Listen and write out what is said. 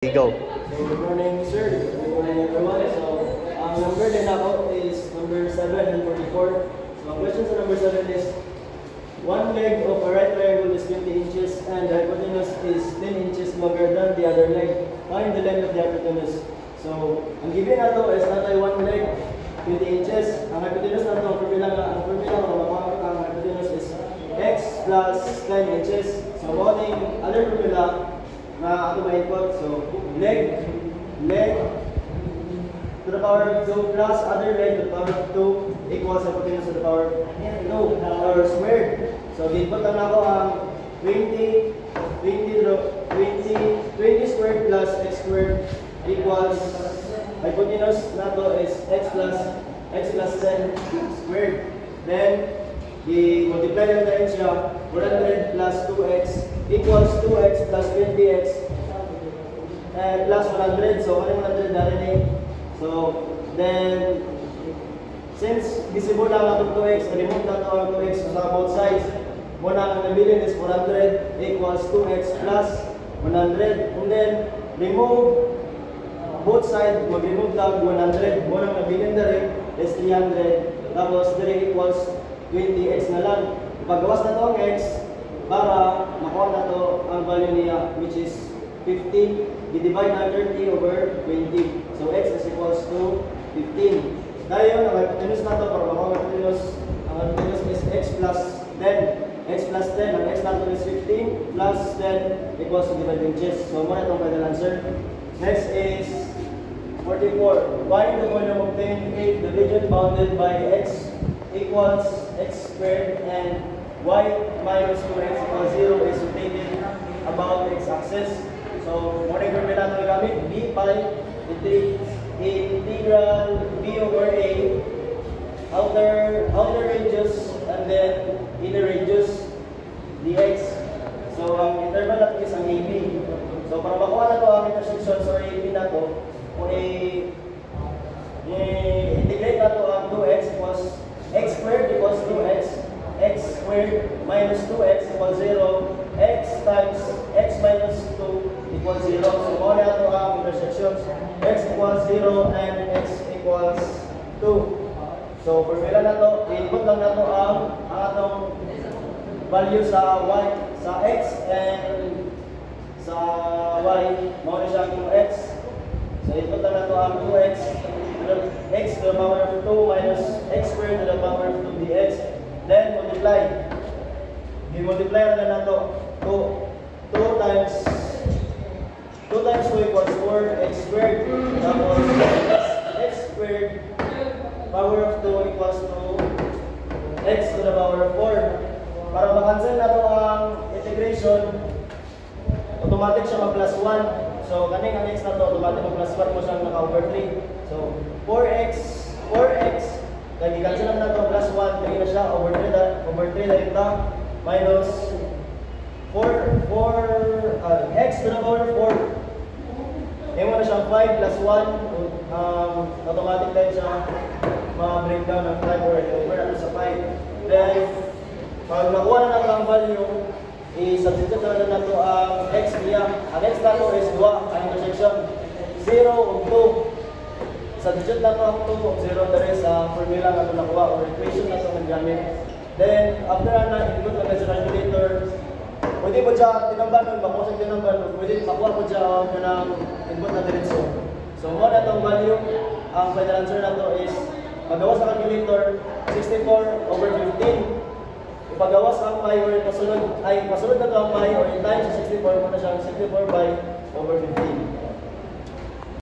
Go. So, good morning, sir. Good morning, everyone. So, ang number din ako is number 7 and 44. So, ang question sa number 7 is, one leg of a right triangle is 20 inches and the hypotenuse is 10 inches longer than the other leg. Find the length of the hypotenuse. So, ang given na to is natay one leg, 20 inches. Ang hypotenuse na to, ang formula ang hypotenuse is x plus 10 inches. So, morning, other formula, na ato ma-input. So, leg to the power of 2 plus other leg to the power of 2 equals hypotenuse to the power of 2 or squared. So, input lang ako ang 20 squared plus x squared equals hypotenuse na to is x plus 10 squared. Then, i-multiply lang tayo siya, 100 plus 2x equals 2x plus 20x and plus 100. So, 100 na rin eh. So, then, since visible lang ang 2x, remove na ito ang 2x sa both sides. Muna ang nabilin is 400 equals 2x plus 100. And then, remove both sides, mag-remove tag 100. Muna ang nabilin na rin is 300. Tapos, 3 equals 20x na lang. Paggawas na ito ang x, para makuha na ito ang value niya, which is 50. I-divide na 30 over 20. So, x is equals to 15. Dahil yun, ang hypotenuse na ito, para makuha ang hypotenuse is x plus 10. X plus 10, ang x na ito is 15 plus 10 equals to 25 inches. So, muna itong final answer. Next is 44. Find the volume of 10 if the region bounded by x equals x squared and y minus 2x equals 0 is rotated about the x-axis. So, muna yung formula na gamit, b pi integral b over a outer radius and then inner radius dx. So, ang interval natin is ang ab. So, para makuha na ito ang intersections or ab na ito, kung i-integrate na ito ang 2x equals x squared equals 2x, x squared minus 2x equals 0, x times x minus 2 equals 0. So, muna ito ang intersections, x equals 0 and x equals 2. So, formula na ito, i-input lang na ito ang atong value sa y, sa x and sa y, muna siya ang x. So, input lang na ito ang 2x, x to the power of 2 minus x squared to the power of 2 dx. Then, multiply. I-multiply na ito. 2 times 2 equals 4, x squared. Tapos, x squared power of 2 equals to x to the power of 4. Para makancel na ito ang integration, automatic siya mag-plus 1. So, kaning ang x na ito, automatic mag-plus 1 mo siyang naka-over 3. So, 4x, lagi cancel lang na ito, plus 1, 3 na siya, over 3 na ito, minus 4x to the power 4. Ngayon mo na siyang 5 plus 1, automatic tayo siya ma-breakdown ng 5 or over na sa 5. Then, pag nakuha na natin ang value, i-substitute na ito ang x niya. Ang x na ito is 2, ang intersection 0 o 2. Substitute na ito ang 2 o 0 na rin sa formula na ito nakuha or equation na ito nagamit. Then, after na, input na sa calculator, pwede po siya tinamban, makusag tinamban, pwede makuha po siya ng input na diretso. So, muna itong value, ang final answer na ito is, paggawa sa calculator, 64 over 15. Ipagawas ang pi or pasunod na ito ang pi or in times sa 64 mo na siyang 64 by over 15.